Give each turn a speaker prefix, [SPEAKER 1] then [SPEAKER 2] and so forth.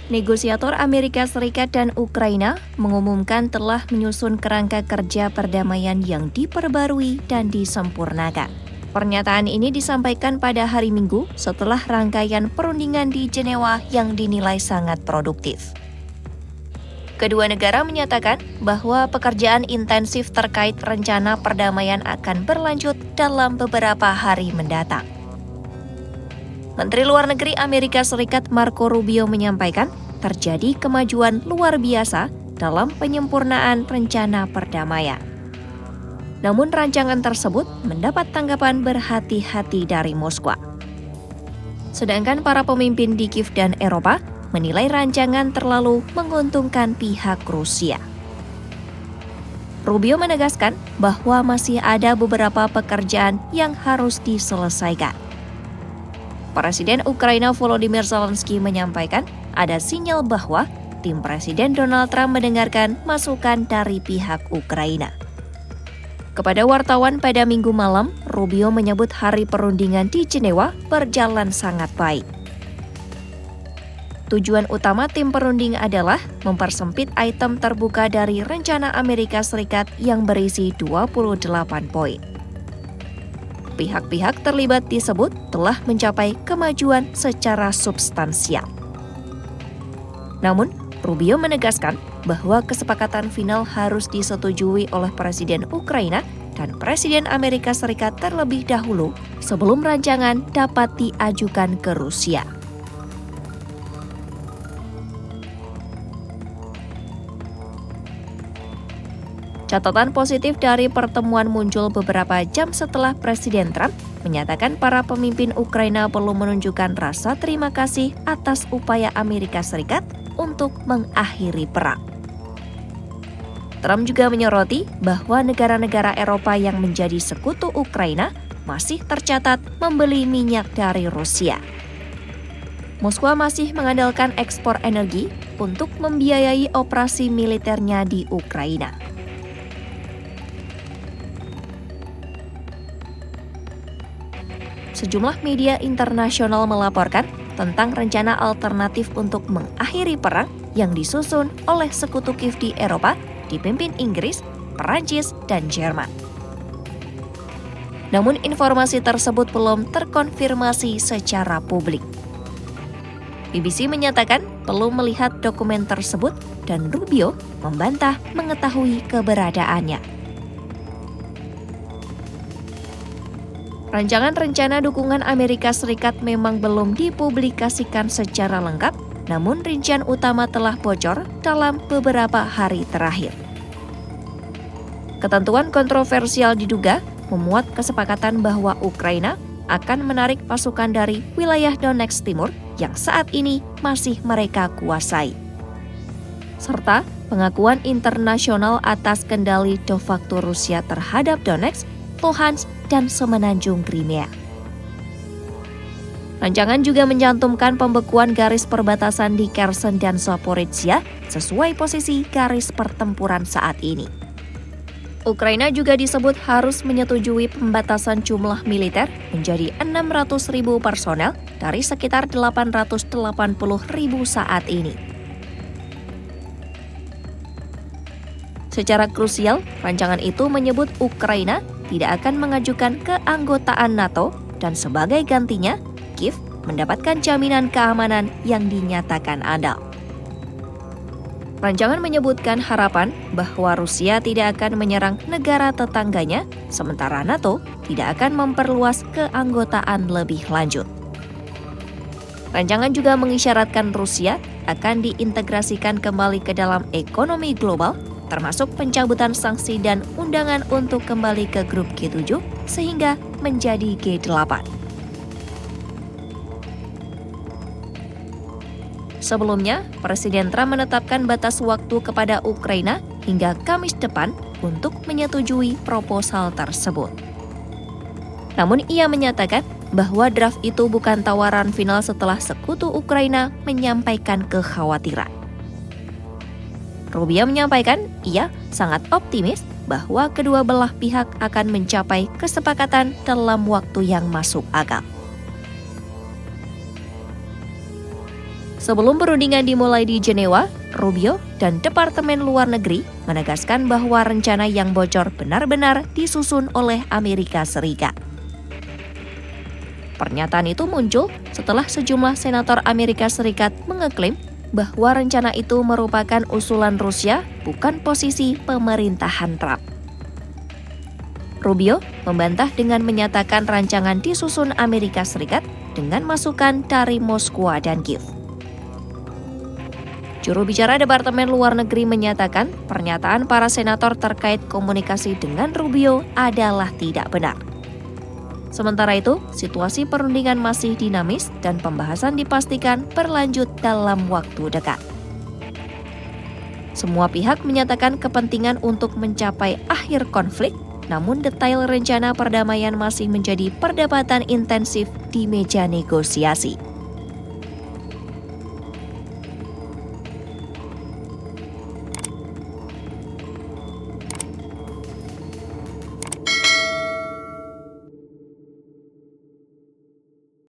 [SPEAKER 1] Negosiator Amerika Serikat dan Ukraina mengumumkan telah menyusun kerangka kerja perdamaian yang diperbarui dan disempurnakan. Pernyataan ini disampaikan pada hari Minggu setelah rangkaian perundingan di Jenewa yang dinilai sangat produktif. Kedua negara menyatakan bahwa pekerjaan intensif terkait rencana perdamaian akan berlanjut dalam beberapa hari mendatang. Menteri Luar Negeri Amerika Serikat Marco Rubio menyampaikan terjadi kemajuan luar biasa dalam penyempurnaan rencana perdamaian. Namun rancangan tersebut mendapat tanggapan berhati-hati dari Moskwa. Sedangkan para pemimpin di Kiev dan Eropa menilai rancangan terlalu menguntungkan pihak Rusia. Rubio menegaskan bahwa masih ada beberapa pekerjaan yang harus diselesaikan. Presiden Ukraina Volodymyr Zelensky menyampaikan ada sinyal bahwa tim Presiden Donald Trump mendengarkan masukan dari pihak Ukraina. Kepada wartawan pada Minggu malam, Rubio menyebut hari perundingan di Jenewa berjalan sangat baik. Tujuan utama tim perunding adalah mempersempit item terbuka dari rencana Amerika Serikat yang berisi 28 poin. Pihak-pihak terlibat disebut telah mencapai kemajuan secara substansial. Namun, Rubio menegaskan bahwa kesepakatan final harus disetujui oleh Presiden Ukraina dan Presiden Amerika Serikat terlebih dahulu sebelum rancangan dapat diajukan ke Rusia. Catatan positif dari pertemuan muncul beberapa jam setelah Presiden Trump menyatakan para pemimpin Ukraina perlu menunjukkan rasa terima kasih atas upaya Amerika Serikat untuk mengakhiri perang. Trump juga menyoroti bahwa negara-negara Eropa yang menjadi sekutu Ukraina masih tercatat membeli minyak dari Rusia. Moskwa masih mengandalkan ekspor energi untuk membiayai operasi militernya di Ukraina. Sejumlah media internasional melaporkan tentang rencana alternatif untuk mengakhiri perang yang disusun oleh sekutu Kiev di Eropa dipimpin Inggris, Perancis, dan Jerman. Namun informasi tersebut belum terkonfirmasi secara publik. BBC menyatakan perlu melihat dokumen tersebut dan Rubio membantah mengetahui keberadaannya. Rancangan rencana dukungan Amerika Serikat memang belum dipublikasikan secara lengkap, namun rincian utama telah bocor dalam beberapa hari terakhir. Ketentuan kontroversial diduga memuat kesepakatan bahwa Ukraina akan menarik pasukan dari wilayah Donetsk Timur yang saat ini masih mereka kuasai. Serta pengakuan internasional atas kendali de facto Rusia terhadap Donetsk, Luhansk, dan semenanjung Crimea. Rancangan juga mencantumkan pembekuan garis perbatasan di Kherson dan Zaporizhia sesuai posisi garis pertempuran saat ini. Ukraina juga disebut harus menyetujui pembatasan jumlah militer menjadi 600.000 personel dari sekitar 880.000 saat ini. Secara krusial, rancangan itu menyebut Ukraina tidak akan mengajukan keanggotaan NATO dan sebagai gantinya, Kiev mendapatkan jaminan keamanan yang dinyatakan ada. Rancangan menyebutkan harapan bahwa Rusia tidak akan menyerang negara tetangganya, sementara NATO tidak akan memperluas keanggotaan lebih lanjut. Rancangan juga mengisyaratkan Rusia akan diintegrasikan kembali ke dalam ekonomi global, termasuk pencabutan sanksi dan undangan untuk kembali ke grup G7 sehingga menjadi G8. Sebelumnya, Presiden Trump menetapkan batas waktu kepada Ukraina hingga Kamis depan untuk menyetujui proposal tersebut. Namun ia menyatakan bahwa draft itu bukan tawaran final setelah sekutu Ukraina menyampaikan kekhawatiran. Rubio menyampaikan ia sangat optimis bahwa kedua belah pihak akan mencapai kesepakatan dalam waktu yang masuk akal. Sebelum perundingan dimulai di Jenewa, Rubio dan Departemen Luar Negeri menegaskan bahwa rencana yang bocor benar-benar disusun oleh Amerika Serikat. Pernyataan itu muncul setelah sejumlah senator Amerika Serikat mengeklaim bahwa rencana itu merupakan usulan Rusia, bukan posisi pemerintahan Trump. Rubio membantah dengan menyatakan rancangan disusun Amerika Serikat dengan masukan dari Moskwa dan Kiev. Juru bicara Departemen Luar Negeri menyatakan pernyataan para senator terkait komunikasi dengan Rubio adalah tidak benar. Sementara itu, situasi perundingan masih dinamis dan pembahasan dipastikan berlanjut dalam waktu dekat. Semua pihak menyatakan kepentingan untuk mencapai akhir konflik, namun detail rencana perdamaian masih menjadi perdebatan intensif di meja negosiasi.